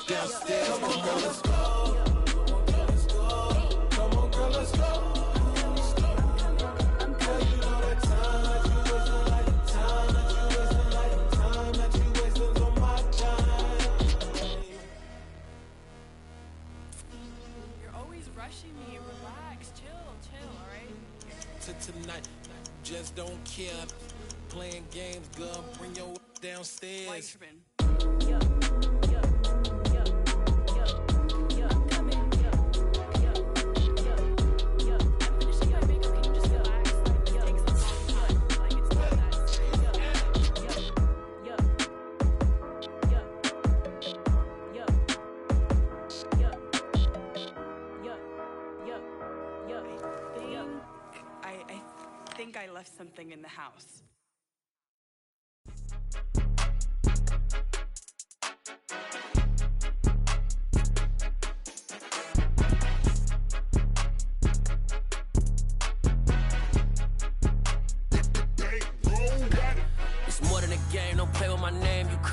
downstairs. Come on, girl, let's go. Come on, girl, let's go. Girl, you know that time that you wasting, like the time that you wasting, like the time that you wasting on my time. You're always rushing me. Relax, chill, all right? Tonight, just don't care. Playing games, girl, bring your downstairs. White Trippin'. I think I left something in the house.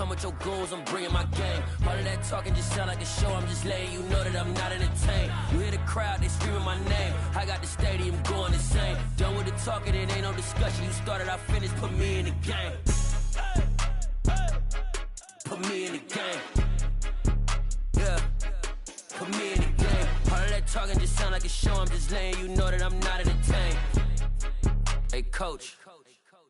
With your goons, I'm bringing my game. All of that talking just sound like a show. I'm just letting you know that I'm not entertained. You hear the crowd, they screaming my name. I got the stadium going insane. Done with the talking, it ain't no discussion. You started, I finished, put me in the game. Put me in the game. Yeah, put me in the game. All of that talking just sound like a show. I'm just letting you know that I'm not entertained. Hey, coach,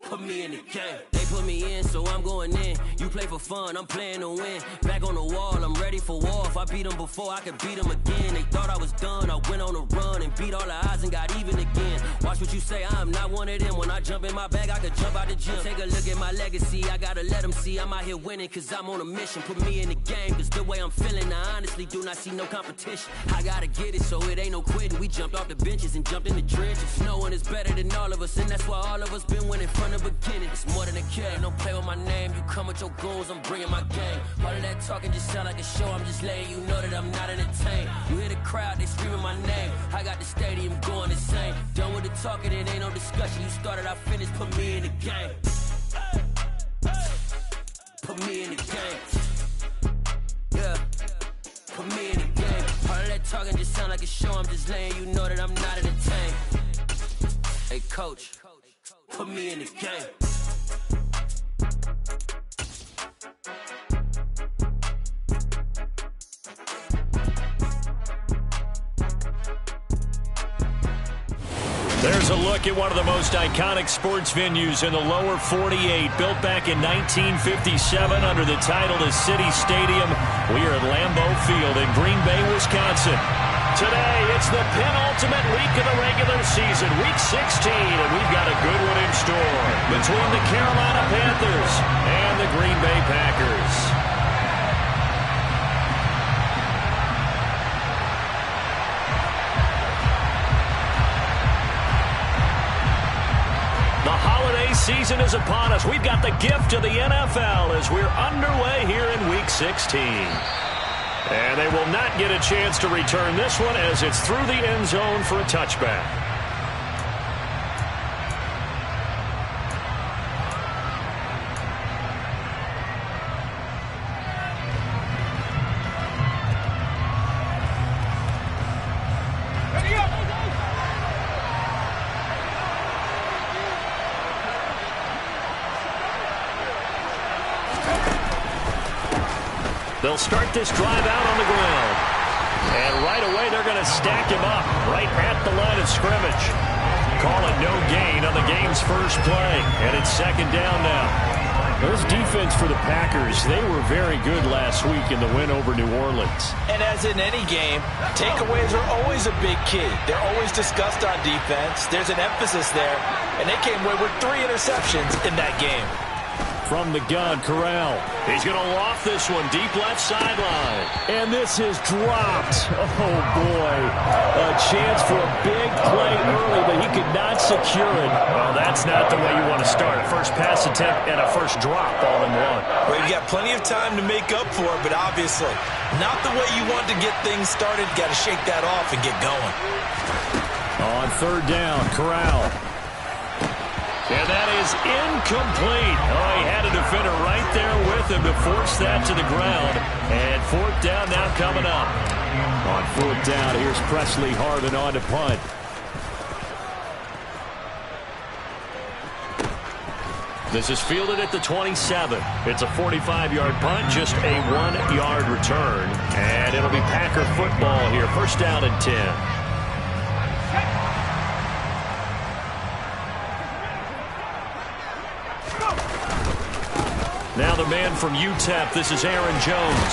put me in the game. They put me in, so I'm going in. You play for fun, I'm playing to win. Back on the wall, I'm ready for war. If I beat them before, I could beat them again. They thought I was done, I went on a run and beat all the odds and got even again. Watch what you say, I'm not one of them. When I jump in my bag, I could jump out the gym. Take a look at my legacy, I gotta let them see I'm out here winning, cause I'm on a mission. Put me in the game, cause the way I'm feeling, I honestly do not see no competition. I gotta get it, so it ain't no quitting. We jumped off the benches and jumped in the trenches. No one is better than all of us, and that's why all of us been winning from the beginning. It's more than a kill, ain't no play with my name. You come with your goons, I'm bringing my game. All of that talking just sound like a show. I'm just letting you know that I'm not entertained. You hear the crowd, they screaming my name. I got the stadium going insane. Done with the talking, it ain't no discussion. You started, I finished, put me in the game. Put me in the game. Yeah, put me in the game. All of that talking just sound like a show. I'm just letting you know that I'm not entertained. Hey, coach, put me in the game. There's a look at one of the most iconic sports venues in the lower 48, built back in 1957 under the title of City Stadium. We are at Lambeau Field in Green Bay, Wisconsin. Today, it's the penultimate week of the regular season, Week 16, and we've got a good one in store between the Carolina Panthers and the Green Bay Packers. The holiday season is upon us. We've got the gift of the NFL as we're underway here in Week 16. And they will not get a chance to return this one as it's through the end zone for a touchback. They'll start this drive out on the ground. And right away, they're going to stack him up right at the line of scrimmage. Call it no gain on the game's first play. And it's second down now. Those defense for the Packers, they were very good last week in the win over New Orleans. And as in any game, takeaways are always a big key. They're always discussed on defense. There's an emphasis there. And they came away with 3 interceptions in that game. From the gun, Corral. He's going to loft this one deep left sideline. And this is dropped. Oh, boy. A chance for a big play early, but he could not secure it. Well, that's not the way you want to start. A first pass attempt and a first drop all in one. Well, you got plenty of time to make up for it, but obviously not the way you want to get things started. Got to shake that off and get going. On third down, Corral. And that is incomplete. Oh, he had a defender right there with him to force that to the ground. And fourth down now coming up. On fourth down, here's Presley Harvin on to punt. This is fielded at the 27. It's a 45-yard punt, just a 1-yard return. And it'll be Packer football here. First down and 10. Now the man from UTEP, this is Aaron Jones.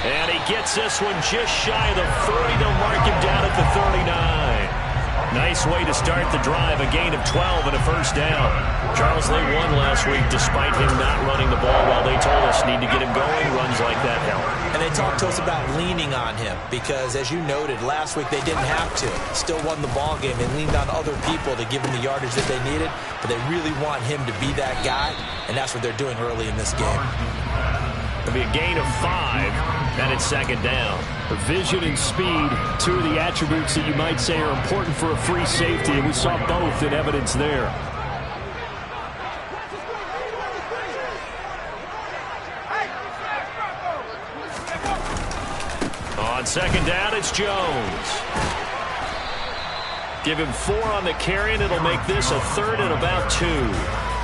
And he gets this one just shy of the 40. They'll mark him down at the 39. Nice way to start the drive, a gain of 12 and a first down. Charles, they won last week despite him not running the ball while they told us need to get him going. Runs like that help. And they talked to us about leaning on him because, as you noted, last week they didn't have to. Still won the ball game. They leaned on other people to give him the yardage that they needed, but they really want him to be that guy, and that's what they're doing early in this game. It'll be a gain of 5, and it's second down. Vision and speed, two of the attributes that you might say are important for a free safety, and we saw both in evidence there. On second down, it's Jones. Give him 4 on the carry, and it'll make this a third and about 2.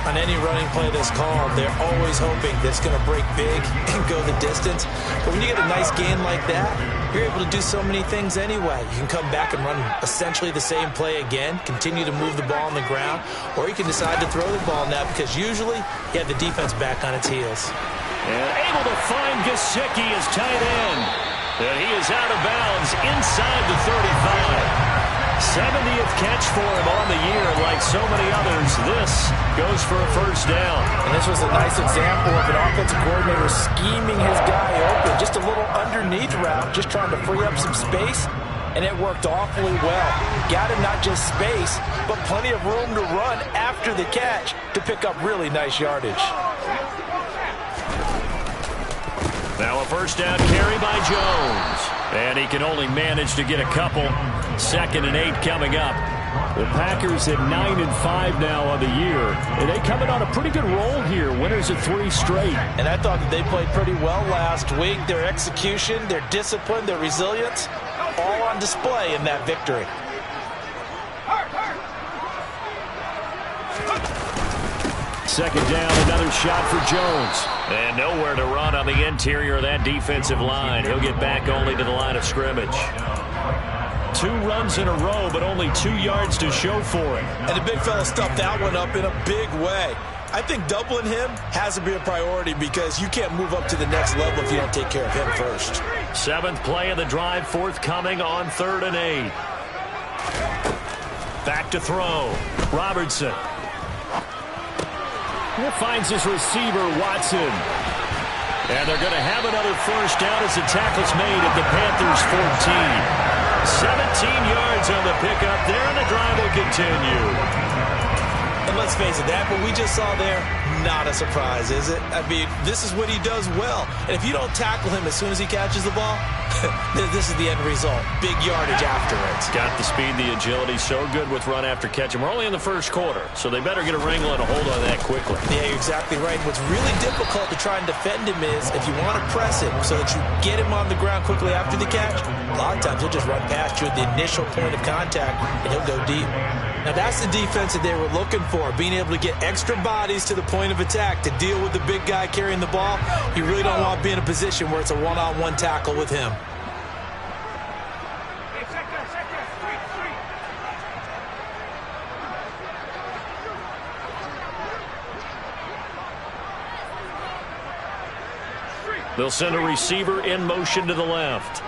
On any running play that's called, they're always hoping that it's going to break big and go the distance. But when you get a nice gain like that, you're able to do so many things anyway. You can come back and run essentially the same play again, continue to move the ball on the ground, or you can decide to throw the ball now because usually you have the defense back on its heels. And able to find Gesicki as tight end. And he is out of bounds inside the 35. 70th catch for him on the year. Like so many others, this goes for a first down. And this was a nice example of an offensive coordinator scheming his guy open. Just a little underneath route, just trying to free up some space, and it worked awfully well. Got him not just space, but plenty of room to run after the catch to pick up really nice yardage. Now a first down carry by Jones. And he can only manage to get a couple. 2nd and 8 coming up. The Packers at 9-5 now on the year. And they coming on a pretty good roll here. Winners of 3 straight. And I thought that they played pretty well last week. Their execution, their discipline, their resilience, all on display in that victory. Second down, another shot for Jones. And nowhere to run on the interior of that defensive line. He'll get back only to the line of scrimmage. 2 runs in a row, but only 2 yards to show for it. And the big fella stuffed that one up in a big way. I think doubling him has to be a priority because you can't move up to the next level if you don't take care of him first. 7th play of the drive, forthcoming on 3rd and 8. Back to throw. Robertson. Finds his receiver, Watson. And they're going to have another first down as the tackle's made at the Panthers' 14. 17 yards on the pickup there, and the drive will continue. And let's face it, that what we just saw there, not a surprise, is it? I mean, this is what he does well. And if you don't tackle him as soon as he catches the ball, this is the end result. Big yardage after it. Got the speed, the agility, so good with run after catch. And we're only in the first quarter, so they better get a wrangle and a hold on that quickly. Yeah, you're exactly right. What's really difficult to try and defend him is if you want to press him so that you get him on the ground quickly after the catch, a lot of times he'll just run past you at the initial point of contact, and he'll go deep. Now, that's the defense that they were looking for, being able to get extra bodies to the point of attack to deal with the big guy carrying the ball. You really don't want to be in a position where it's a one-on-one tackle with him. They'll send a receiver in motion to the left.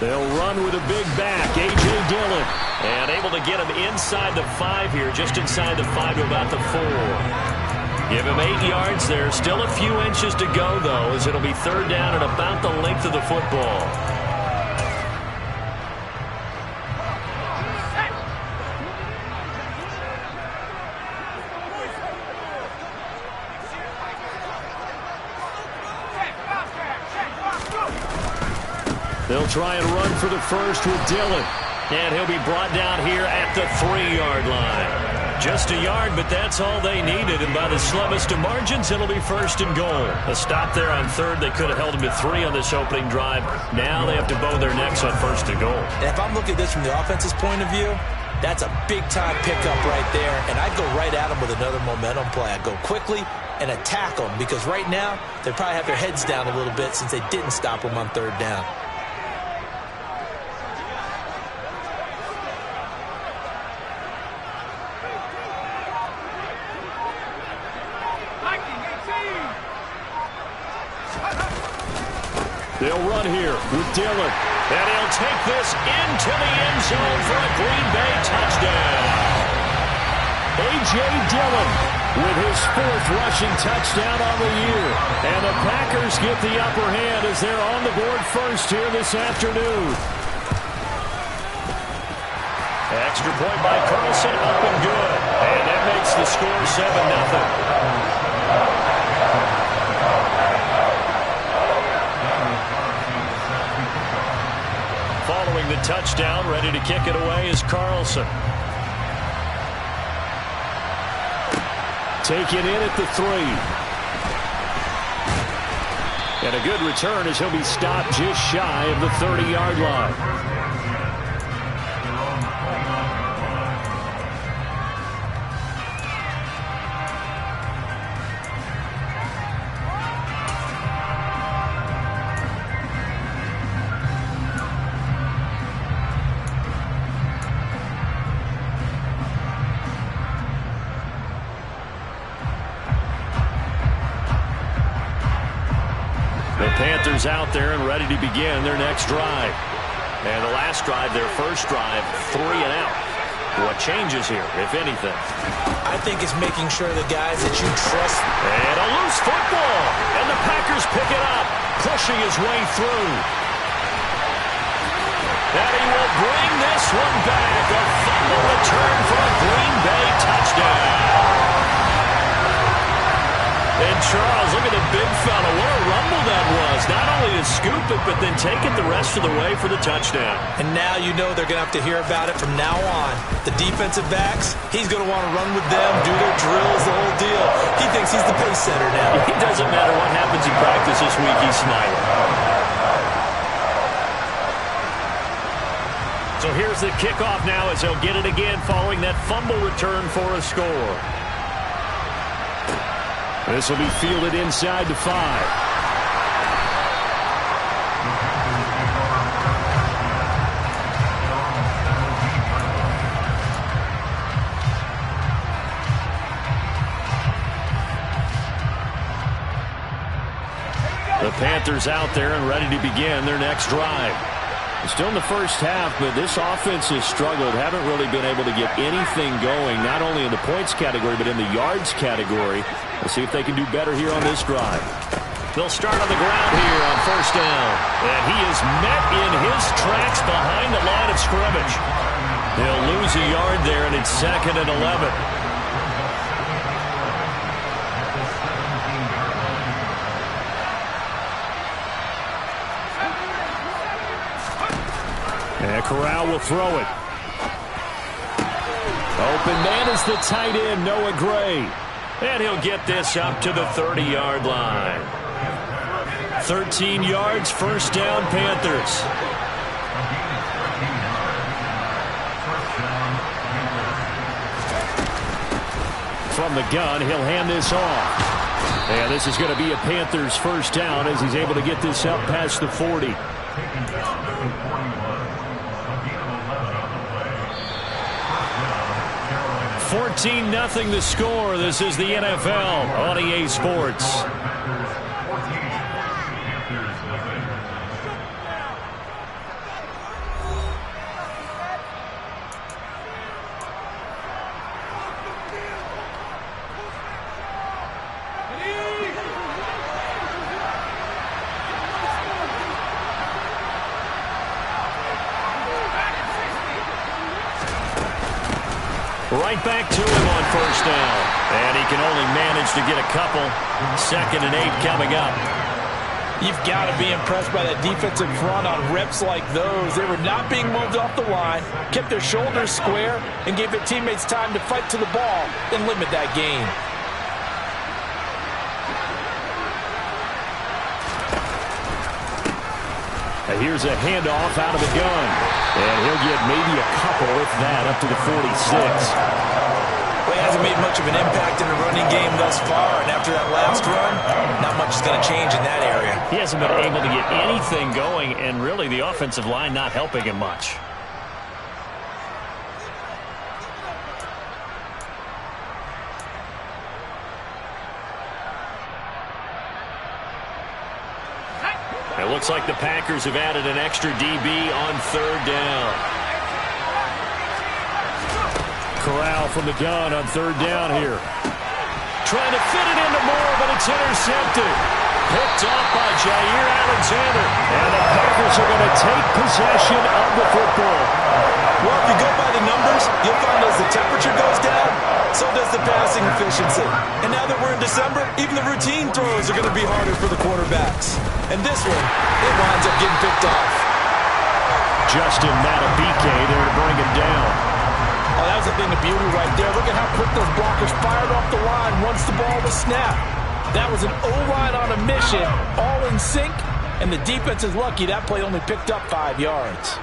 They'll run with a big back, A.J. Dillon. And able to get him inside the 5 here, just inside the 5 to about the 4. Give him 8 yards there. Still a few inches to go, though, as it'll be 3rd down at about the length of the football. They'll try and run for the first with Dillon. And he'll be brought down here at the 3-yard line. Just a yard, but that's all they needed. And by the slimmest of margins, it'll be first and goal. A stop there on third. They could have held him to 3 on this opening drive. Now they have to bow their necks on first and goal. And if I'm looking at this from the offense's point of view, that's a big-time pickup right there. And I'd go right at him with another momentum play. I'd go quickly and attack them because right now they probably have their heads down a little bit since they didn't stop him on third down. They'll run here with Dillon. And he'll take this into the end zone for a Green Bay touchdown. A.J. Dillon with his 4th rushing touchdown on the year. And the Packers get the upper hand as they're on the board first here this afternoon. Extra point by Carlson, up and good. And that makes the score 7-0. Following the touchdown, ready to kick it away is Carlson. Taken in at the 3. And a good return as he'll be stopped just shy of the 30-yard line. Panthers out there and ready to begin their next drive. And the last drive, their first drive, 3 and out. What changes here, if anything? I think it's making sure the guys that you trust. And a loose football. And the Packers pick it up, pushing his way through. And he will bring this one back. A fumble return for a Green Bay touchdown. And Charles, look at the big fella. What a rumble that was. Not only to scoop it, but then take it the rest of the way for the touchdown. And now you know they're going to have to hear about it from now on. The defensive backs, he's going to want to run with them, do their drills, the whole deal. He thinks he's the pace setter now. It doesn't matter what happens in practice this week, he's smiling. So here's the kickoff now as he'll get it again following that fumble return for a score. This will be fielded inside the 5. The Panthers out there and ready to begin their next drive. Still in the first half, but this offense has struggled. Haven't really been able to get anything going, not only in the points category, but in the yards category. Let's see if they can do better here on this drive. They'll start on the ground here on first down. And he is met in his tracks behind the line of scrimmage. They'll lose a yard there, and it's 2nd and 11. And Corral will throw it. Open man is the tight end, Noah Gray. And he'll get this up to the 30-yard line. 13 yards, first down, Panthers. From the gun, he'll hand this off. And this is going to be a Panthers first down as he's able to get this up past the 40. 14-0 the score. This is the NFL on EA Sports. Right back to him on first down. And he can only manage to get a couple. 2nd and 8 coming up. You've got to be impressed by that defensive front on reps like those. They were not being moved off the line, kept their shoulders square, and gave their teammates time to fight to the ball and limit that gain. And here's a handoff out of the gun. And he'll get maybe a couple, if that, up to the 46. Well, he hasn't made much of an impact in the running game thus far, and after that last run, not much is going to change in that area. He hasn't been able to get anything going, and really the offensive line not helping him much. It looks like the Packers have added an extra DB on third down. Corral from the gun on third down here. Trying to fit it into Moore, but it's intercepted. Picked off by Jair Alexander. And the Packers are going to take possession of the football. Well, if you go by the numbers, you'll find as the temperature goes down, so does the passing efficiency. And now that we're in December, even the routine throws are going to be harder for the quarterbacks. And this one, it winds up getting picked off. Justin Matabike there to bring him down. Oh, that was a thing of beauty right there. Look at how quick those blockers fired off the line once the ball was snapped. That was an O-line on a mission, all in sync, and the defense is lucky that play only picked up 5 yards.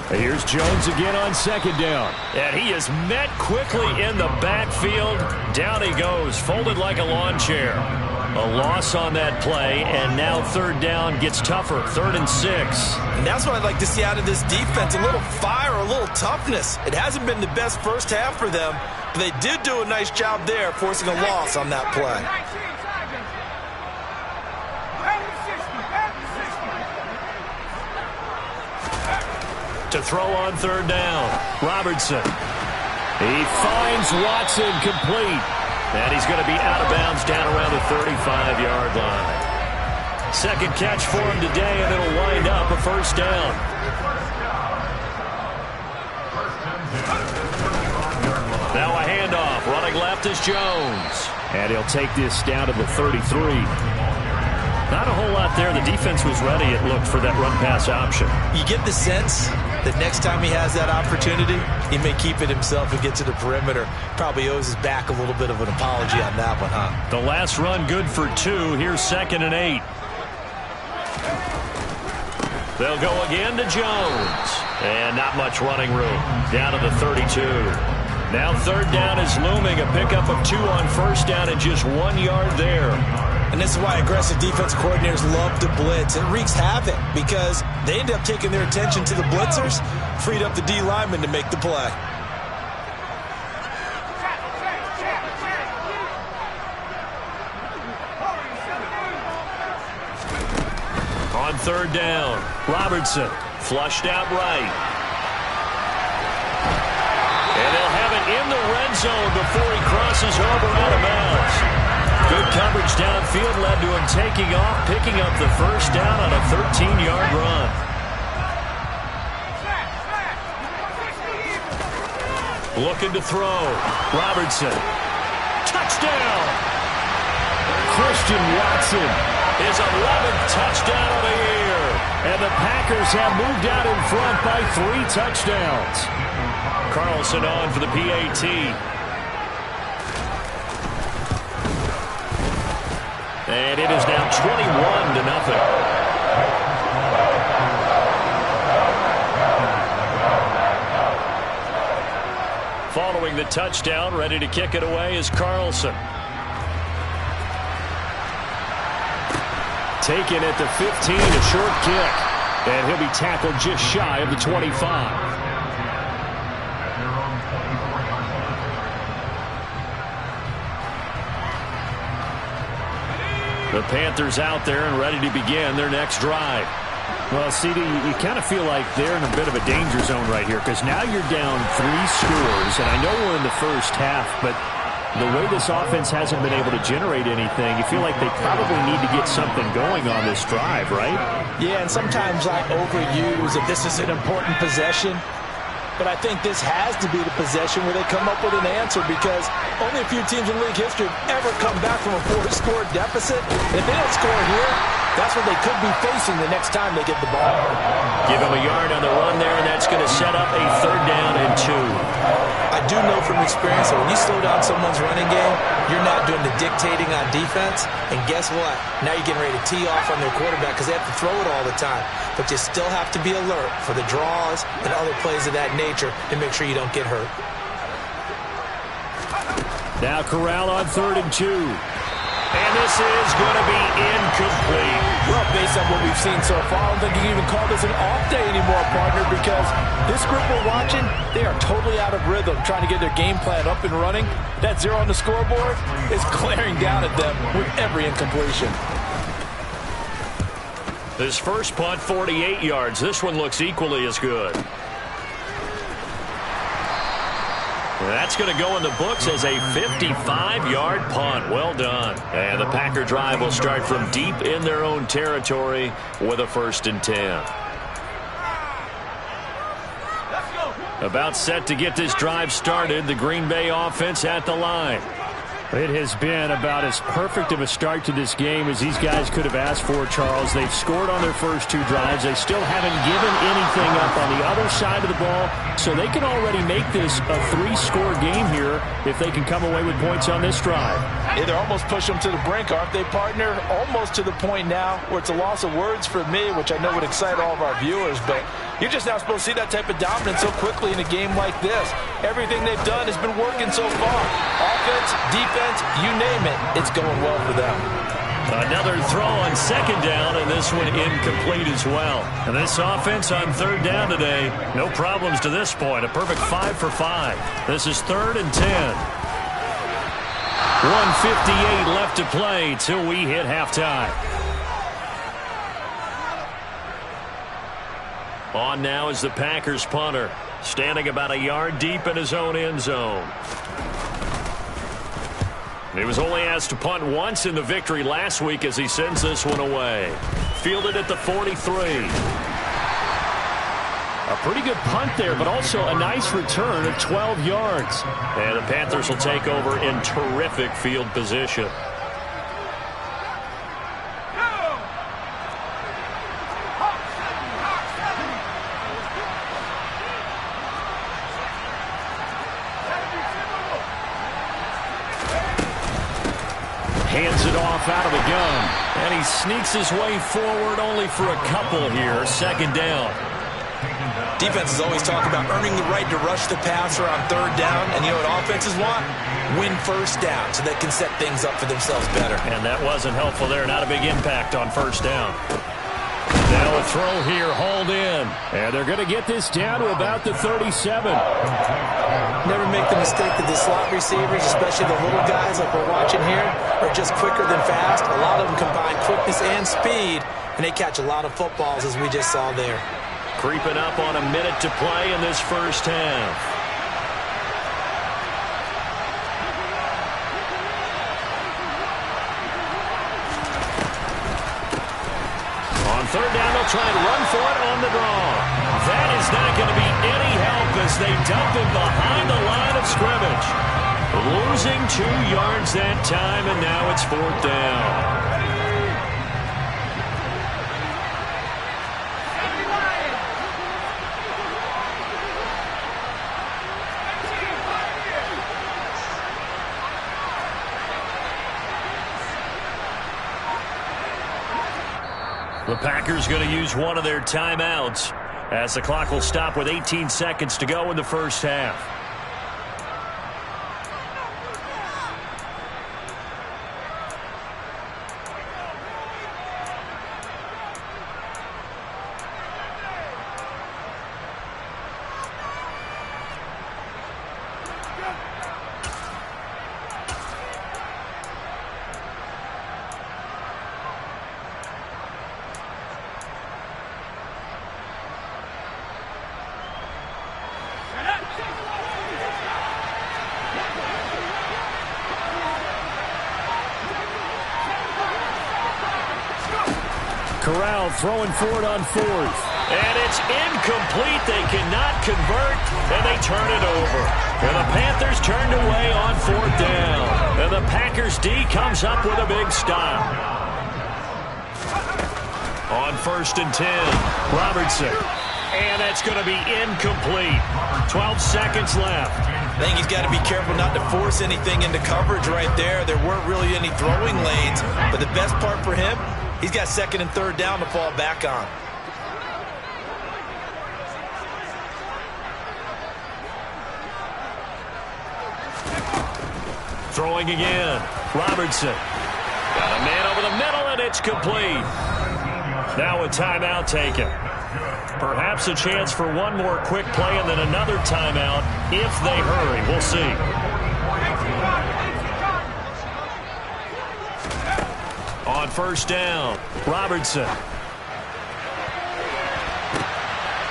Here's Jones again on second down. And he is met quickly in the backfield. Down he goes, folded like a lawn chair. A loss on that play, and now third down gets tougher. 3rd and 6. And that's what I'd like to see out of this defense, a little fire, a little toughness. It hasn't been the best first half for them, but they did do a nice job there, forcing a loss on that play. To throw on third down, Robertson. He finds Watson complete. And he's going to be out of bounds down around the 35-yard line. Second catch for him today, and it'll wind up a first down. Now a handoff. Running left is Jones. And he'll take this down to the 33. Not a whole lot there. The defense was ready, it looked, for that run-pass option. You get the sense that next time he has that opportunity, he may keep it himself and get to the perimeter. Probably owes his back a little bit of an apology on that one, huh? The last run good for 2. Here's 2nd and 8. They'll go again to Jones. And not much running room. Down to the 32. Now third down is looming. A pickup of 2 on first down and just 1 yard there. And this is why aggressive defense coordinators love to blitz. It wreaks havoc because they end up taking their attention to the blitzers, freed up the D lineman to make the play. On third down, Robertson flushed out right. And they'll have it in the red zone before he crosses over out of bounds. Good coverage downfield led to him taking off, picking up the first down on a 13-yard run. Looking to throw. Robertson. Touchdown! Christian Watson. His 11th touchdown of the year. And the Packers have moved out in front by 3 touchdowns. Carlson on for the PAT. And it is now 21-0. Following the touchdown, ready to kick it away is Carlson. Taken at the 15, a short kick. And he'll be tackled just shy of the 25. The Panthers out there and ready to begin their next drive. Well, CD, you kind of feel like they're in a bit of a danger zone right here because now you're down 3 scores, and I know we're in the first half, but the way this offense hasn't been able to generate anything, you feel like they probably need to get something going on this drive, right? Yeah, and sometimes I overuse if this is an important possession. but I think this has to be the possession where they come up with an answer, because only a few teams in league history have ever come back from a 4-score deficit. And if they don't score here, that's what they could be facing the next time they get the ball. Give them a yard on the run there, and that's going to set up a 3rd down and 2. I do know from experience that when you slow down someone's running game, you're not doing the dictating on defense. And guess what? Now you're getting ready to tee off on their quarterback because they have to throw it all the time. But you still have to be alert for the draws and other plays of that nature to make sure you don't get hurt. Now Corral on 3rd and 2. And this is going to be incomplete. Well, based on what we've seen so far, I don't think you can even call this an off day anymore, partner, because this group we're watching, they are totally out of rhythm, trying to get their game plan up and running. That 0 on the scoreboard is glaring down at them with every incompletion. This first punt, 48 yards. This one looks equally as good. That's going to go in the books as a 55-yard punt. Well done. And the Packer drive will start from deep in their own territory with a 1st and 10. About set to get this drive started. The Green Bay offense at the line. It has been about as perfect of a start to this game as these guys could have asked for, Charles. They've scored on their first 2 drives. They still haven't given anything up on the other side of the ball, so they can already make this a 3-score game here if they can come away with points on this drive. Yeah, they're almost pushing them to the brink, aren't they, partner? Almost to the point now where it's a loss of words for me, which I know would excite all of our viewers, but you're just not supposed to see that type of dominance so quickly in a game like this. Everything they've done has been working so far. Offense, defense, you name it, it's going well for them. Another throw on 2nd down, and this one incomplete as well. And this offense on 3rd down today, no problems to this point. A perfect 5 for 5. This is 3rd and 10. 1:58 left to play till we hit halftime. On now is the Packers punter, standing about a yard deep in his own end zone. He was only asked to punt once in the victory last week as he sends this one away. Fielded at the 43. A pretty good punt there, but also a nice return of 12 yards. And the Panthers will take over in terrific field position. Hands it off out of the gun. And he sneaks his way forward only for a couple here. 2nd down. Defenses always talk about earning the right to rush the passer on 3rd down. And you know what offenses want? Win 1st down so they can set things up for themselves better. And that wasn't helpful there. Not a big impact on 1st down. Now a throw here, hauled in. And they're going to get this down to about the 37. Never make the mistake that the slot receivers, especially the little guys like we're watching here, are just quicker than fast. A lot of them combine quickness and speed, and they catch a lot of footballs, as we just saw there. Creeping up on a minute to play in this first half. On 3rd down, they'll try and run for it on the draw. That is not going to be any help as they dump him behind the line of scrimmage. Losing 2 yards that time, and now it's 4th down. The Packers going to use one of their timeouts as the clock will stop with 18 seconds to go in the first half. Corral throwing for it on 4th. And it's incomplete. They cannot convert, and they turn it over. And the Panthers turned away on 4th down. And the Packers D comes up with a big stop. On 1st and 10, Robertson. And that's going to be incomplete. 12 seconds left. I think he's got to be careful not to force anything into coverage right there. There weren't really any throwing lanes. But the best part for him, he's got 2nd and 3rd down to fall back on. Throwing again. Robertson. Got a man over the middle, and it's complete. Now a timeout taken. Perhaps a chance for one more quick play and then another timeout if they hurry. We'll see. On 1st down, Robertson.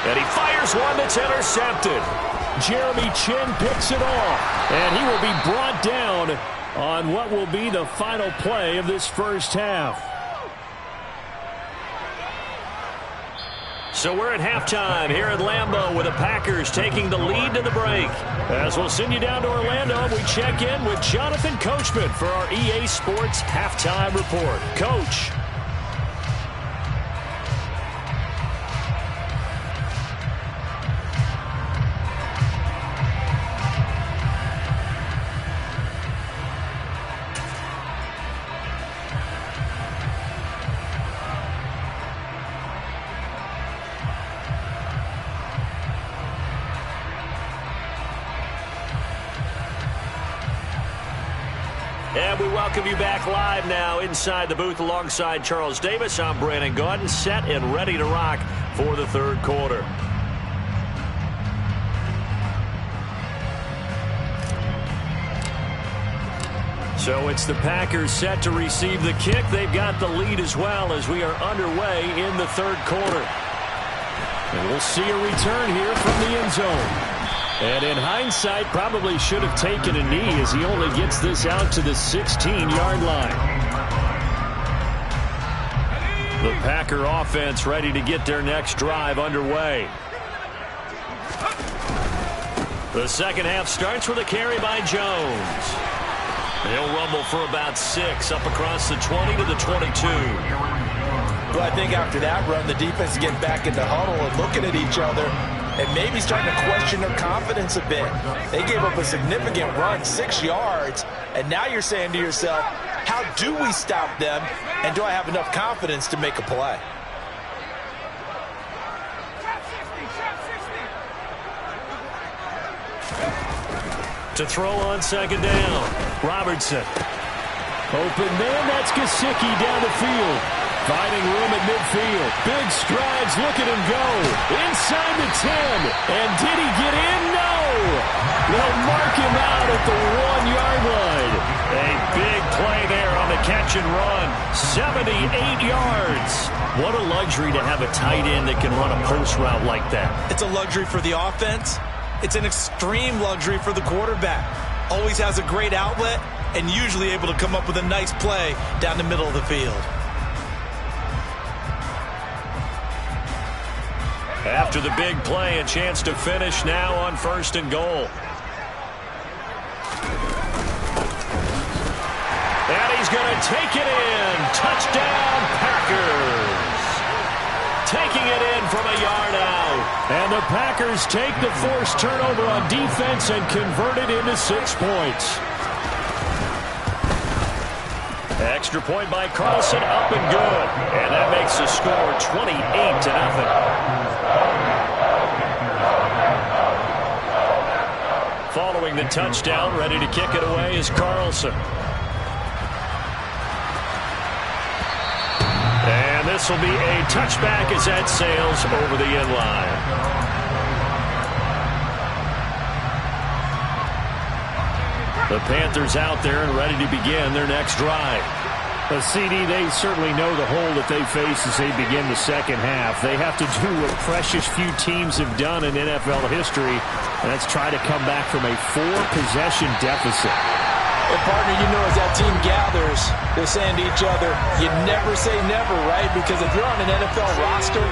And he fires one that's intercepted. Jeremy Chinn picks it off, and he will be brought down on what will be the final play of this first half. So we're at halftime here at Lambeau with the Packers taking the lead to the break. As we'll send you down to Orlando, we check in with Jonathan Coachman for our EA Sports Halftime Report. Coach. And we welcome you back live now inside the booth alongside Charles Davis. I'm Brandon Gaudin, set and ready to rock for the 3rd quarter. So it's the Packers set to receive the kick. They've got the lead as well as we are underway in the 3rd quarter. And we'll see a return here from the end zone. And in hindsight, probably should have taken a knee as he only gets this out to the 16-yard line. The Packer offense ready to get their next drive underway. The second half starts with a carry by Jones. He'll rumble for about 6 up across the 20 to the 22. Well, I think after that run, the defense is getting back in the huddle and looking at each other and maybe starting to question their confidence a bit. They gave up a significant run, 6 yards, and now you're saying to yourself, how do we stop them, and do I have enough confidence to make a play? To throw on 2nd down, Robertson. Open man, that's Gesicki down the field. Finding room at midfield. Big strides, look at him go. Inside the 10. And did he get in? No. They'll mark him out at the 1-yard line. A big play there on the catch and run. 78 yards. What a luxury to have a tight end that can run a post route like that. It's a luxury for the offense. It's an extreme luxury for the quarterback. Always has a great outlet and usually able to come up with a nice play down the middle of the field. After the big play, a chance to finish now on 1st and goal. And he's going to take it in. Touchdown, Packers. Taking it in from a yard out. And the Packers take the forced turnover on defense and convert it into 6 points. Extra point by Carlson, up and good. And that makes the score 28-0. Following the touchdown, ready to kick it away is Carlson. And this will be a touchback as that sails over the end line. The Panthers out there and ready to begin their next drive. The CD, they certainly know the hole that they face as they begin the second half. They have to do what precious few teams have done in NFL history, and that's try to come back from a 4-possession deficit. And partner, you know, as that team gathers, they're saying to each other, you never say never, right? Because if you're on an NFL roster,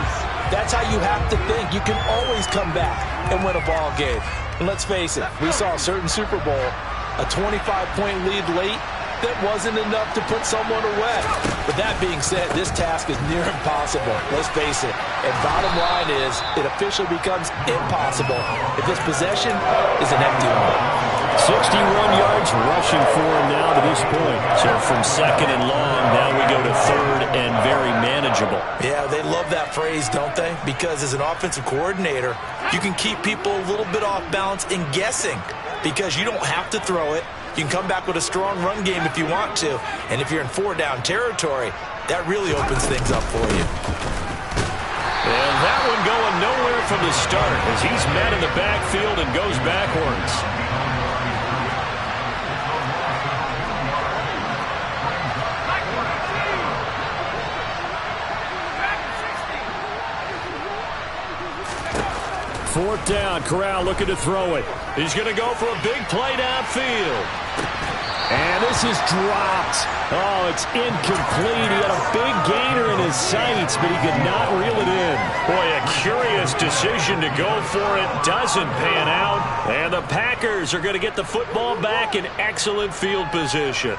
That's how you have to think. You can always come back and win a ball game. And let's face it, we saw a certain Super Bowl, a 25-point lead late, that wasn't enough to put someone away. But that being said, this task is near impossible. Let's face it. And bottom line is, it officially becomes impossible if this possession is an empty one. 61 yards rushing for him now to this point. So from second and long, now we go to third and very manageable. Yeah, they love that phrase, don't they? Because as an offensive coordinator, you can keep people a little bit off balance and guessing because you don't have to throw it. You can come back with a strong run game if you want to. And if you're in 4-down territory, that really opens things up for you. And that one going nowhere from the start as he's met in the backfield and goes backwards. Fourth down, Corral looking to throw it. He's going to go for a big play downfield. And this is dropped. Oh, it's incomplete. He had a big gainer in his sights, but he could not reel it in. Boy, a curious decision to go for it. Doesn't pan out. And the Packers are going to get the football back in excellent field position.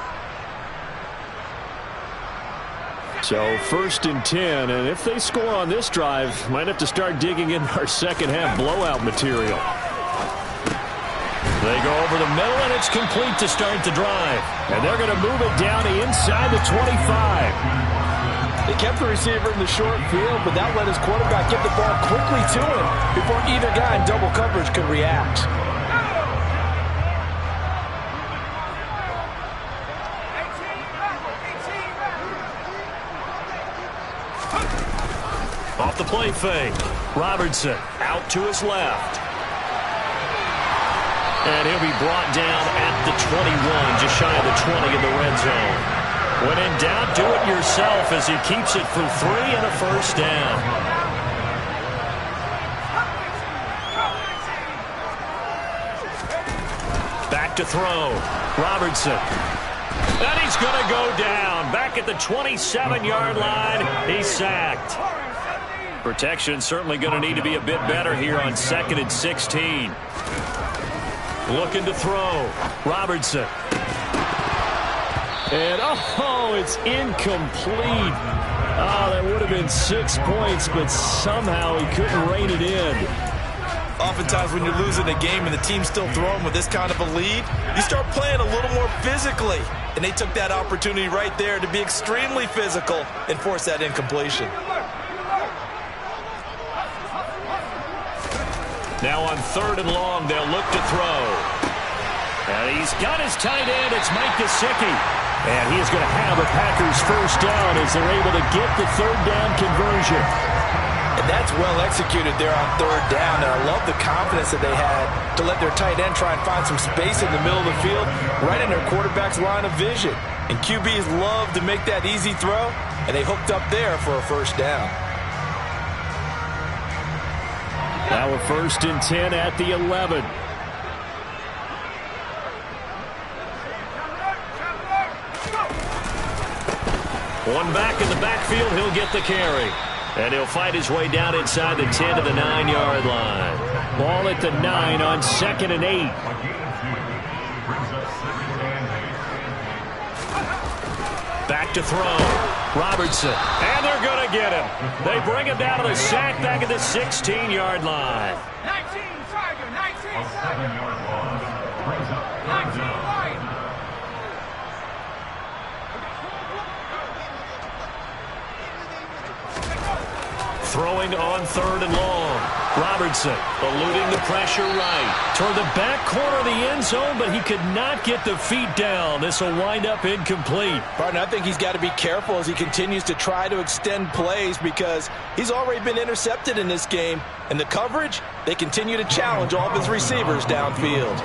So first and 10, and if they score on this drive, might have to start digging in our second half blowout material. They go over the middle, and it's complete to start the drive. And they're going to move it down to inside the 25. They kept the receiver in the short field, but that let his quarterback get the ball quickly to him before either guy in double coverage could react. Off the play fake. Robertson out to his left. And he'll be brought down at the 21, just shy of the 20 in the red zone. When in doubt, do it yourself as he keeps it for 3 and a first down. Back to throw. Robertson. And he's going to go down. Back at the 27-yard line. He's sacked. Protection certainly going to need to be a bit better here on 2nd and 16. Looking to throw. Robertson. And, oh, it's incomplete. Oh, that would have been 6 points, but somehow he couldn't rein it in. Oftentimes when you're losing a game and the team's still throwing with this kind of a lead, you start playing a little more physically. And they took that opportunity right there to be extremely physical and force that incompletion. Now on 3rd and long, they'll look to throw. And he's got his tight end. It's Mike Gesicki. And he's going to have a Packers first down as they're able to get the 3rd down conversion. And that's well executed there on 3rd down. And I love the confidence that they had to let their tight end try and find some space in the middle of the field, right in their quarterback's line of vision. And QBs love to make that easy throw, and they hooked up there for a first down. Now a 1st and 10 at the 11. One back in the backfield, he'll get the carry. And he'll fight his way down inside the 10 to the 9-yard line. Ball at the 9 on 2nd and 8. Back to throw. Robertson. And they're going to get him. They bring him down to the sack back at the 16-yard line. 19, Tiger, 19. 7-yard loss. Brings up 19 line. Throwing on 3rd and long. Robertson eluding the pressure right. Toward the back corner of the end zone, but he could not get the feet down. This will wind up incomplete. Partner, I think he's got to be careful as he continues to try to extend plays because he's already been intercepted in this game. And the coverage, they continue to challenge all of his receivers downfield.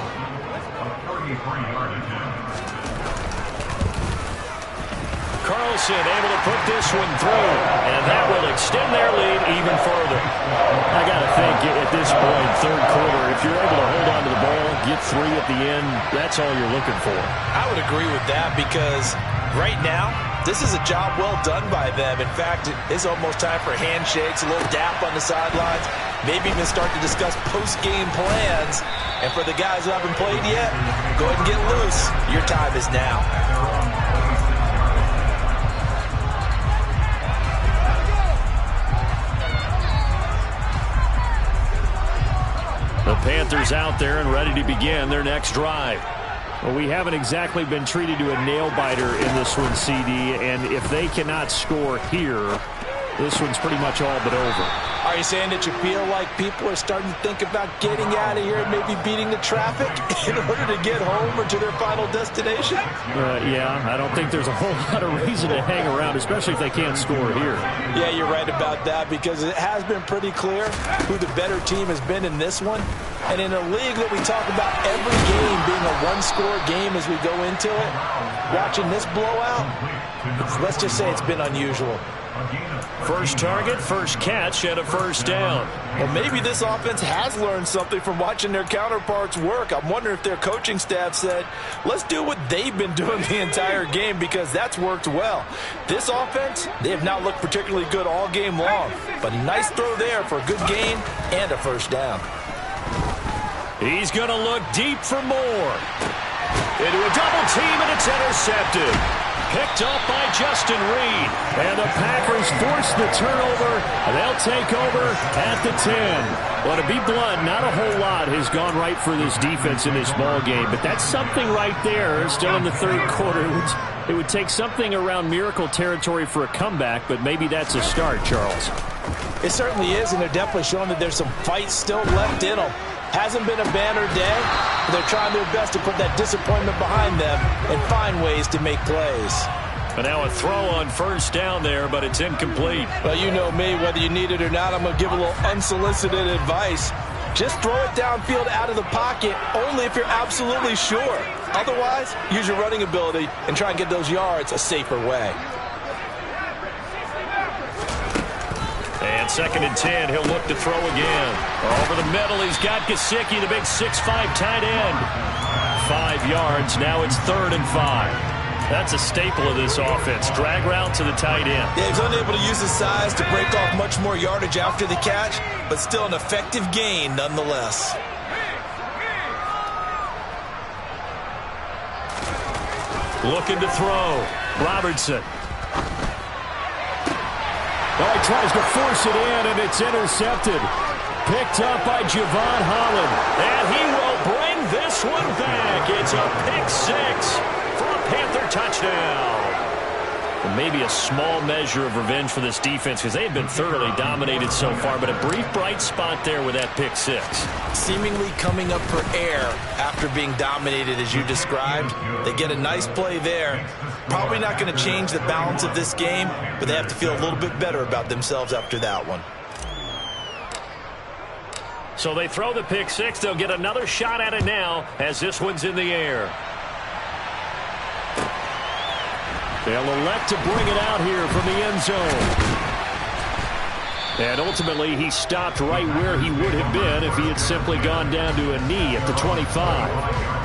Carlson able to put this one through, and that will extend their lead even further. I got to think at this point, 3rd quarter, if you're able to hold on to the ball, get 3 at the end, that's all you're looking for. I would agree with that because right now, This is a job well done by them. In fact, it's almost time for handshakes, a little dap on the sidelines, maybe even start to discuss post-game plans. And for the guys who haven't played yet, go ahead and get loose. Your time is now. The Panthers out there and ready to begin their next drive. Well, we haven't exactly been treated to a nail-biter in this one, CD, and if they cannot score here, this one's pretty much all but over. Are you saying that you feel like people are starting to think about getting out of here and maybe beating the traffic in order to get home or to their final destination? Yeah, I don't think there's a whole lot of reason to hang around, especially if they can't score here. Yeah, you're right about that, because it has been pretty clear who the better team has been in this one. And in a league that we talk about every game being a one-score game as we go into it, watching this blowout, let's just say it's been unusual. First target, first catch, and a first down. Well, maybe this offense has learned something from watching their counterparts work. I'm wondering if their coaching staff said, let's do what they've been doing the entire game, because that's worked well. This offense, they have not looked particularly good all game long, but nice throw there for a good gain and a first down. He's going to look deep for more. Into a double team, and it's intercepted. Picked up by Justin Reed. And the Packers force the turnover, and they'll take over at the 10. Well, to be blunt, not a whole lot has gone right for this defense in this ball game, but that's something right there still in the third quarter. It would take something around miracle territory for a comeback, but maybe that's a start, Charles. It certainly is, and they're definitely showing that there's some fight still left in them. Hasn't been a banner day, but they're trying their best to put that disappointment behind them and find ways to make plays. But now a throw on first down there, but it's incomplete. Well, you know me, whether you need it or not, I'm going to give a little unsolicited advice. Just throw it downfield out of the pocket, only if you're absolutely sure. Otherwise, use your running ability and try and get those yards a safer way. And second and 10, he'll look to throw again. Over the middle, he's got Gesicki, the big 6'5" tight end. 5 yards, now it's 3rd and 5. That's a staple of this offense. Drag route to the tight end. Yeah, he's unable to use his size to break off much more yardage after the catch, but still an effective gain nonetheless. Looking to throw. Robertson. Oh, he tries to force it in, and it's intercepted. Picked up by Javon Holland. And he will bring this one back. It's a pick 6 for a Panther touchdown. And maybe a small measure of revenge for this defense, because they have been thoroughly dominated so far, but a brief bright spot there with that pick 6. Seemingly coming up for air after being dominated as you described. They get a nice play there. Probably not going to change the balance of this game, but they have to feel a little bit better about themselves after that one. So they throw the pick 6. They'll get another shot at it now as this one's in the air. They'll elect to bring it out here from the end zone. And ultimately, he stopped right where he would have been if he had simply gone down to a knee at the 25.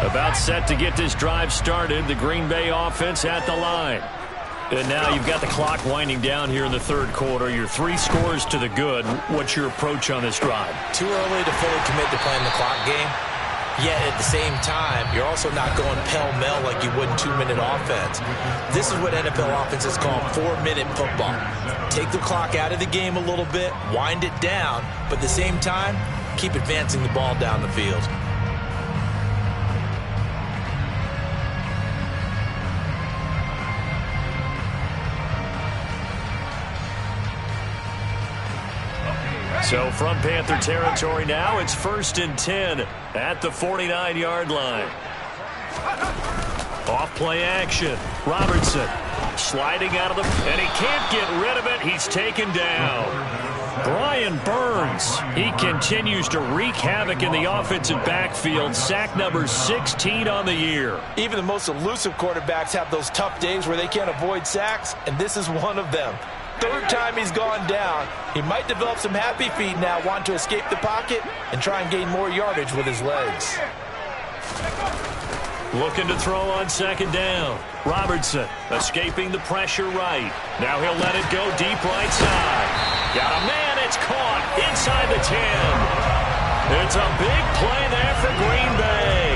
About set to get this drive started. The Green Bay offense at the line. And now you've got the clock winding down here in the third quarter. You're 3 scores to the good. What's your approach on this drive? Too early to fully commit to playing the clock game. Yet at the same time, you're also not going pell-mell like you would in 2-minute offense. This is what NFL offenses call 4-minute football. Take the clock out of the game a little bit, wind it down, but at the same time, keep advancing the ball down the field. So from Panther territory now, it's 1st and 10 at the 49-yard line. Off play action. Robertson sliding out of the, and he can't get rid of it. He's taken down. Brian Burns, he continues to wreak havoc in the offensive backfield. Sack number 16 on the year. Even the most elusive quarterbacks have those tough days where they can't avoid sacks, and this is one of them. Third time he's gone down. He might develop some happy feet now, wanting to escape the pocket and try and gain more yardage with his legs. Looking to throw on second down. Robertson escaping the pressure right. Now he'll let it go deep right side. Got a man, it's caught inside the 10. It's a big play there for Green Bay.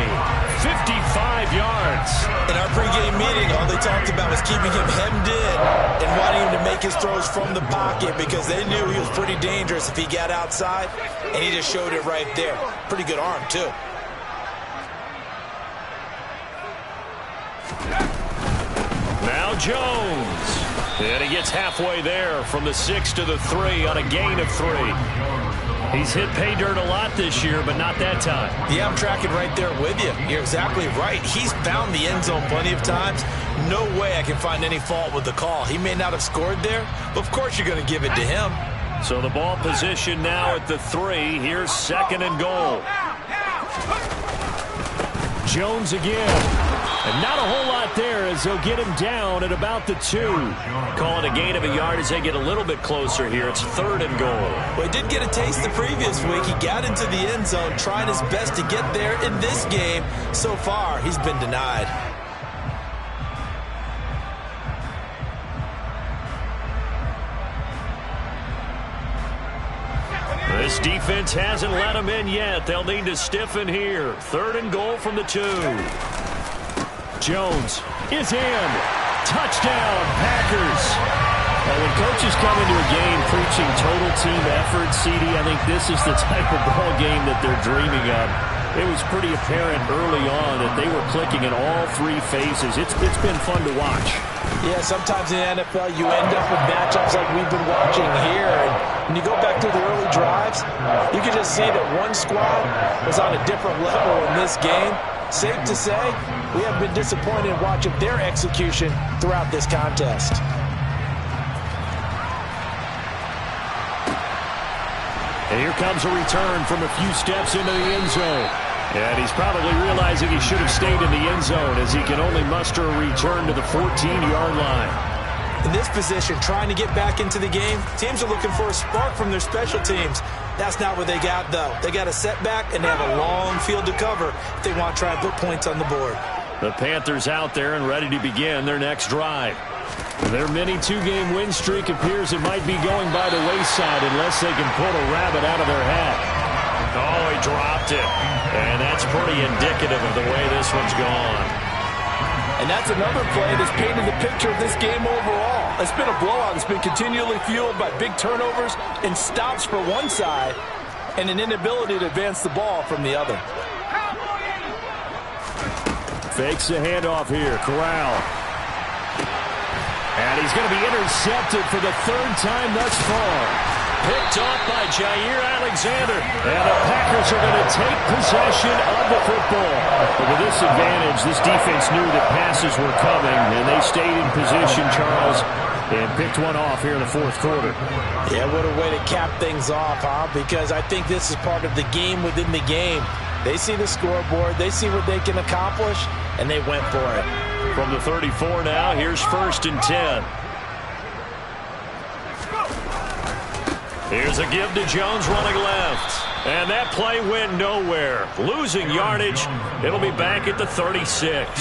55 yards. In our pregame meeting, all they talked about was keeping him hemmed in and wanting him to make his throws from the pocket because they knew he was pretty dangerous if he got outside, and he just showed it right there. Pretty good arm, too. Now Jones. And he gets halfway there from the 6 to the 3 on a gain of 3. He's hit pay dirt a lot this year, but not that time. Yeah, I'm tracking right there with you. You're exactly right. He's found the end zone plenty of times. No way I can find any fault with the call. He may not have scored there, but of course you're going to give it to him. So the ball position now at the 3. Here's second and goal. Jones again. And not a whole lot there as they'll get him down at about the 2. Call it a gain of a yard as they get a little bit closer here. It's third and goal. Well, he did get a taste the previous week. He got into the end zone trying his best to get there in this game. So far, he's been denied. This defense hasn't let him in yet. They'll need to stiffen here. Third and goal from the 2. Jones is in. Touchdown, Packers. Well, when coaches come into a game preaching total team effort, CD, I think this is the type of ball game that they're dreaming of. It was pretty apparent early on that they were clicking in all 3 phases. It's been fun to watch. Yeah, sometimes in the NFL you end up with matchups like we've been watching here. And when you go back to the early drives, you can just see that one squad was on a different level in this game. Safe to say, we have been disappointed watching their execution throughout this contest. And here comes a return from a few steps into the end zone. And he's probably realizing he should have stayed in the end zone as he can only muster a return to the 14-yard line. In this position, trying to get back into the game, teams are looking for a spark from their special teams. That's not what they got, though. They got a setback, and they have a long field to cover if they want to try and put points on the board. The Panthers out there and ready to begin their next drive. Their mini 2-game win streak appears it might be going by the wayside unless they can pull a rabbit out of their hat. Oh, he dropped it. And that's pretty indicative of the way this one's gone. And that's another play that's painted the picture of this game overall. It's been a blowout. It's been continually fueled by big turnovers and stops for one side and an inability to advance the ball from the other. Fakes the handoff here. Corral. And he's going to be intercepted for the 3rd time thus far. Picked off by Jair Alexander. And the Packers are going to take possession of the football. But with this advantage, this defense knew that passes were coming, and they stayed in position, Charles, and picked one off here in the 4th quarter. Yeah, what a way to cap things off, huh? Because I think this is part of the game within the game. They see the scoreboard, they see what they can accomplish, and they went for it. From the 34 now, here's 1st and 10. Here's a give to Jones running left. And that play went nowhere. Losing yardage. It'll be back at the 36.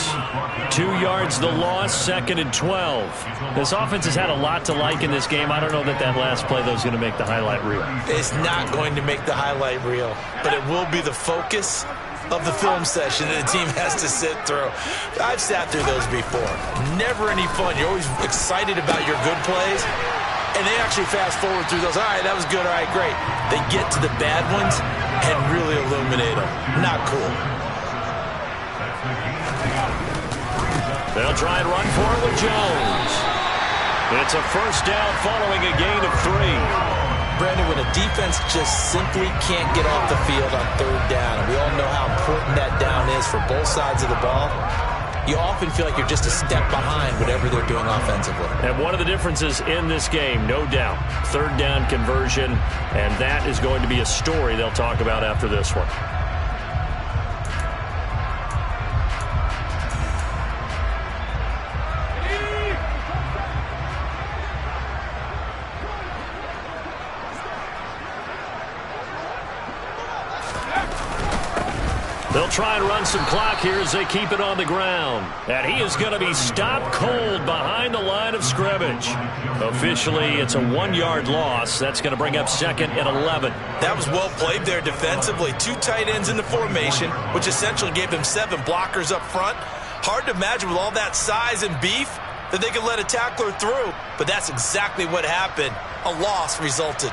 2 yards the loss, 2nd and 12. This offense has had a lot to like in this game. I don't know that last play, though, is going to make the highlight reel. It's not going to make the highlight reel, but it will be the focus of the film session that the team has to sit through. I've sat through those before. Never any fun. You're always excited about your good plays. And they actually fast forward through those. All right, that was good. All right, great. They get to the bad ones and really illuminate them. Not cool. They'll try and run for it with Jones. It's a 1st down following a gain of 3. Brandon, when a defense just simply can't get off the field on 3rd down, and we all know how important that down is for both sides of the ball, you often feel like you're just a step behind whatever they're doing offensively. And one of the differences in this game, no doubt, third down conversion, and that is going to be a story they'll talk about after this one. They'll try and run some clock here as they keep it on the ground. And he is going to be stopped cold behind the line of scrimmage. Officially, it's a 1-yard loss. That's going to bring up 2nd and 11. That was well played there defensively. 2 tight ends in the formation, which essentially gave them 7 blockers up front. Hard to imagine with all that size and beef that they could let a tackler through. But that's exactly what happened. A loss resulted.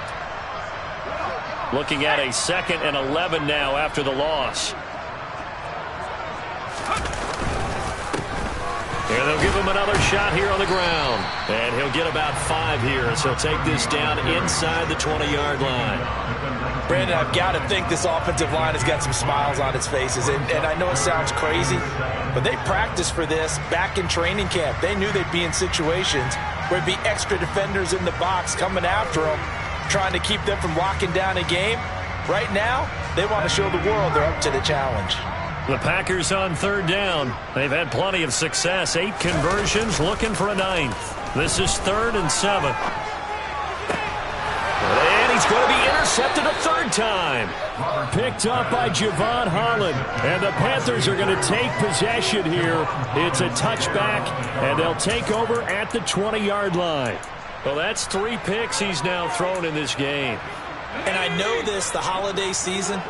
Looking at a 2nd and 11 now after the loss. And they'll give him another shot here on the ground. And he'll get about 5 here as he'll take this down inside the 20-yard line. Brandon, I've got to think this offensive line has got some smiles on its faces. And I know it sounds crazy, but they practiced for this back in training camp. They knew they'd be in situations where there'd be extra defenders in the box coming after them, trying to keep them from locking down a game. Right now, they want to show the world they're up to the challenge. The Packers on 3rd down. They've had plenty of success. 8 conversions, looking for a 9th. This is 3rd and 7. And he's going to be intercepted a 3rd time. Picked up by Javon Holland. And the Panthers are going to take possession here. It's a touchback, and they'll take over at the 20-yard line. Well, that's 3 picks he's now thrown in this game. And I know this, the holiday season,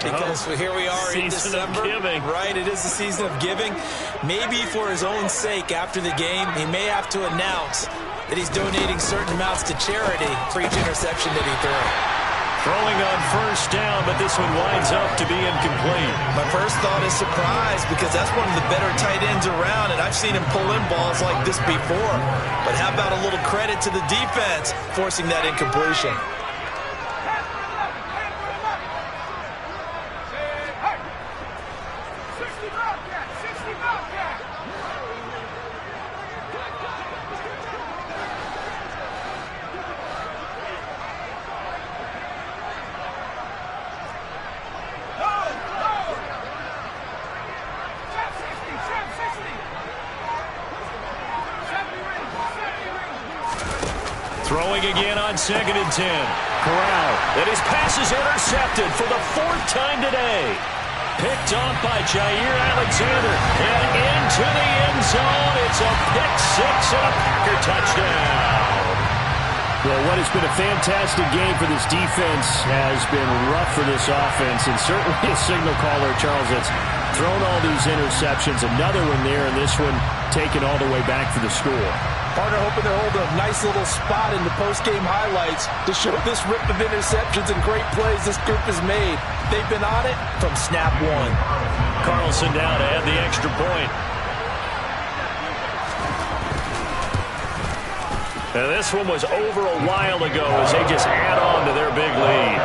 because here we are in December. Right, it is the season of giving. Maybe for his own sake after the game, he may have to announce that he's donating certain amounts to charity for each interception that he threw. Throwing on 1st down, but this one winds up to be incomplete. My first thought is surprise, because that's one of the better tight ends around, and I've seen him pull in balls like this before. But how about a little credit to the defense forcing that incompletion? Throwing again on 2nd and 10. Corral. And his pass is intercepted for the 4th time today. Picked off by Jair Alexander. And into the end zone. It's a pick 6 and a Packer touchdown. Well, what has been a fantastic game for this defense has been rough for this offense. And certainly a signal caller, Charles, that's thrown all these interceptions. Another one there, and this one taken all the way back for the score. Partner hoping they're holding a nice little spot in the post-game highlights to show this rip of interceptions and great plays this group has made. They've been on it from snap 1. Carlson down to add the extra point. And this one was over a while ago as they just add on to their big lead.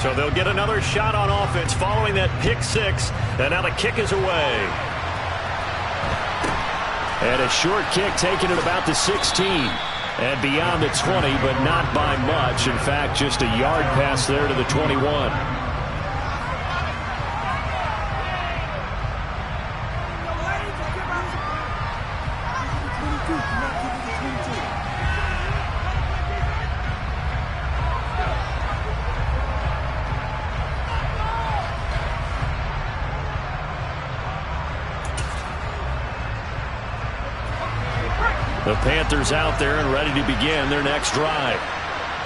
So they'll get another shot on offense following that pick 6. And now the kick is away. And a short kick taken at about the 16. And beyond the 20, but not by much. In fact, just a yard pass there to the 21. The Panthers out there and ready to begin their next drive.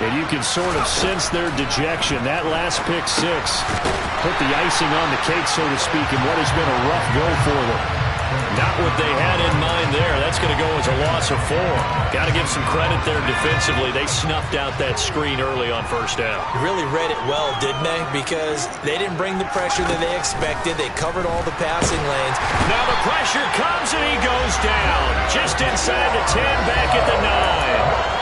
And you can sort of sense their dejection. That last pick 6 put the icing on the cake, so to speak, in what has been a rough go for them. Not what they had in mind there. That's going to go as a loss of 4. Got to give some credit there defensively. They snuffed out that screen early on first down. Really read it well, didn't they? Because they didn't bring the pressure that they expected. They covered all the passing lanes. Now the pressure comes and he goes down. Just inside the 10, back at the 9.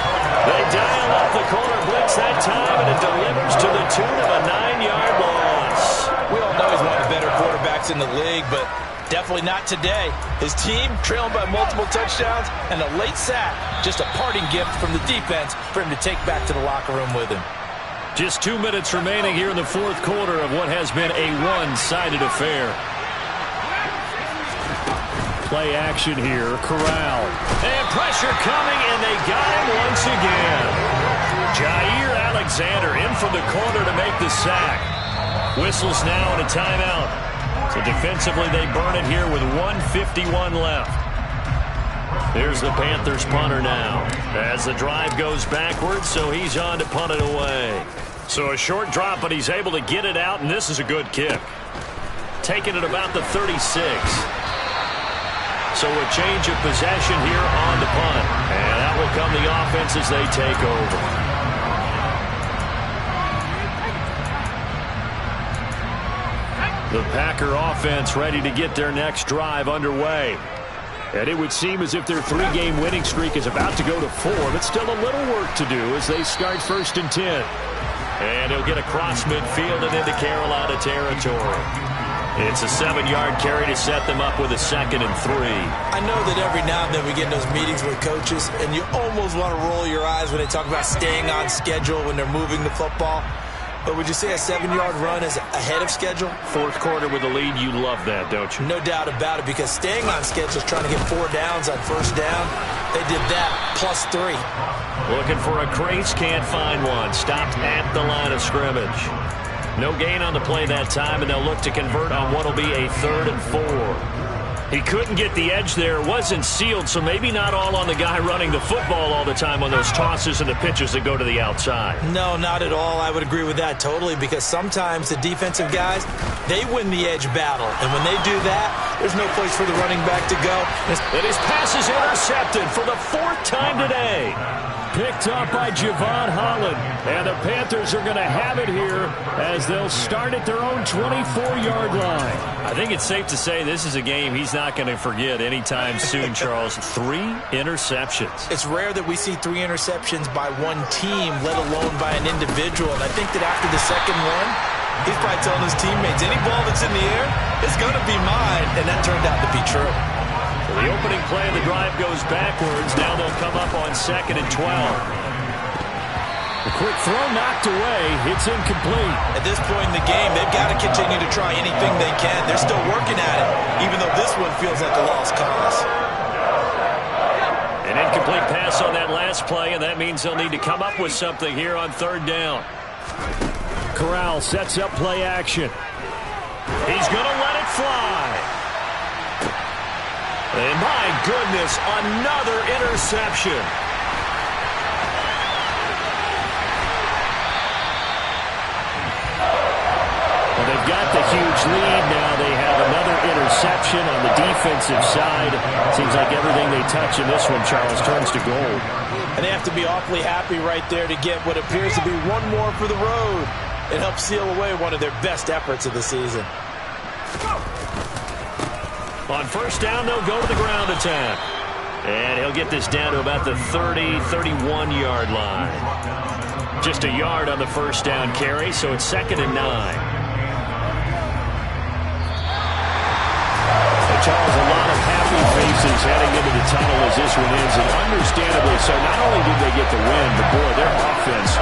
They dial up the corner blitz that time, and it delivers to the tune of a 9-yard loss. We all know he's one of the better quarterbacks in the league, but definitely not today. His team trailing by multiple touchdowns and a late sack. Just a parting gift from the defense for him to take back to the locker room with him. Just 2 minutes remaining here in the fourth quarter of what has been a one-sided affair. Play action here. Corral. And pressure coming, and they got him once again. Jair Alexander in from the corner to make the sack. Whistles now and a timeout. So defensively, they burn it here with 1:51 left. Here's the Panthers punter now. As the drive goes backwards, so he's on to punt it away. So a short drop, but he's able to get it out, and this is a good kick. Taking it about the 36. So a change of possession here on the punt. And that will come the offense as they take over. The Packer offense ready to get their next drive underway. And it would seem as if their 3-game winning streak is about to go to 4, but still a little work to do as they start 1st and 10. And he'll get across midfield and into Carolina territory. It's a 7-yard carry to set them up with a 2nd and 3. I know that every now and then we get in those meetings with coaches, and you almost want to roll your eyes when they talk about staying on schedule when they're moving the football. But would you say a 7-yard run is ahead of schedule? Fourth quarter with the lead, you love that, don't you? No doubt about it, because staying on schedule is trying to get 4 downs on first down. They did that, plus 3. Looking for a crease, can't find one. Stopped at the line of scrimmage. No gain on the play that time, and they'll look to convert on what will be a 3rd and 4. He couldn't get the edge there. Wasn't sealed, so maybe not all on the guy running the football all the time on those tosses and the pitches that go to the outside. No, not at all. I would agree with that totally, because sometimes the defensive guys, they win the edge battle. And when they do that, there's no place for the running back to go. And his pass is intercepted for the 4th time today. Picked up by Javon Holland. And the Panthers are going to have it here as they'll start at their own 24-yard line. I think it's safe to say this is a game he's not going to forget anytime soon, Charles. 3 interceptions. It's rare that we see 3 interceptions by one team, let alone by an individual. And I think that after the second one, he's probably telling his teammates, any ball that's in the air, it's going to be mine. And that turned out to be true. The opening play of the drive goes backwards. Now they'll come up on 2nd and 12. The quick throw knocked away. It's incomplete. At this point in the game, they've got to continue to try anything they can. They're still working at it, even though this one feels like a lost cause. An incomplete pass on that last play, and that means they'll need to come up with something here on 3rd down. Corral sets up play action. He's going to let it fly. And my goodness, another interception. Well, they've got the huge lead now. They have another interception on the defensive side. Seems like everything they touch in this one, Charles, turns to gold. And they have to be awfully happy right there to get what appears to be one more for the road. It helps seal away one of their best efforts of the season. On 1st down, they'll go to the ground attack. And he'll get this down to about the 30, 31-yard line. Just a yard on the 1st down carry, so it's 2nd and 9. So Charles, a lot of happy faces heading into the tunnel as this one ends, and understandably so. Not only did they get the win, but boy, their offense